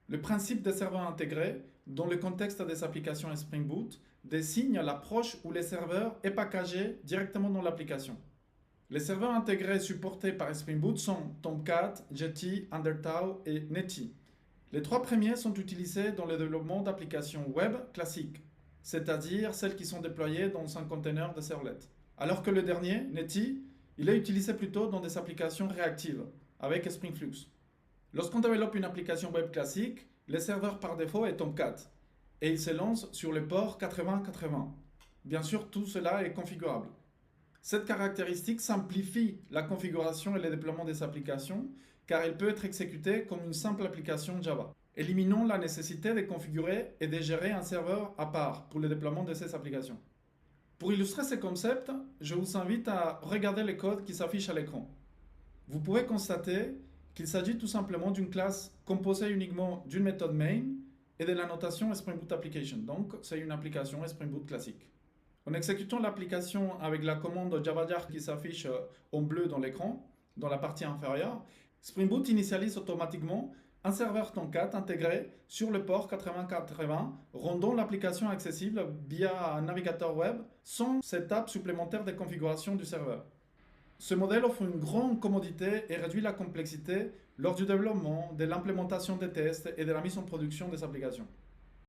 Le principe des serveurs intégrés, dans le contexte des applications Spring Boot, désigne l'approche où le serveur est packagé directement dans l'application. Les serveurs intégrés supportés par Spring Boot sont Tomcat, Jetty, Undertow et Netty. Les trois premiers sont utilisés dans le développement d'applications web classiques, c'est-à-dire celles qui sont déployées dans un container de servlet. Alors que le dernier, Netty, il est utilisé plutôt dans des applications réactives, avec Spring Flux. Lorsqu'on développe une application web classique, le serveur par défaut est Tomcat, et il se lance sur le port 8080. Bien sûr, tout cela est configurable. Cette caractéristique simplifie la configuration et le déploiement des applications car elle peut être exécutée comme une simple application Java. Éliminons la nécessité de configurer et de gérer un serveur à part pour le déploiement de ces applications. Pour illustrer ce concept, je vous invite à regarder le code qui s'affiche à l'écran. Vous pouvez constater qu'il s'agit tout simplement d'une classe composée uniquement d'une méthode main et de la notation Spring Boot Application. Donc, c'est une application Spring Boot classique. En exécutant l'application avec la commande javajar qui s'affiche en bleu dans l'écran, dans la partie inférieure, Spring Boot initialise automatiquement un serveur Tomcat intégré sur le port 8080, rendant l'application accessible via un navigateur web sans étape supplémentaire de configuration du serveur. Ce modèle offre une grande commodité et réduit la complexité lors du développement, de l'implémentation des tests et de la mise en production des applications.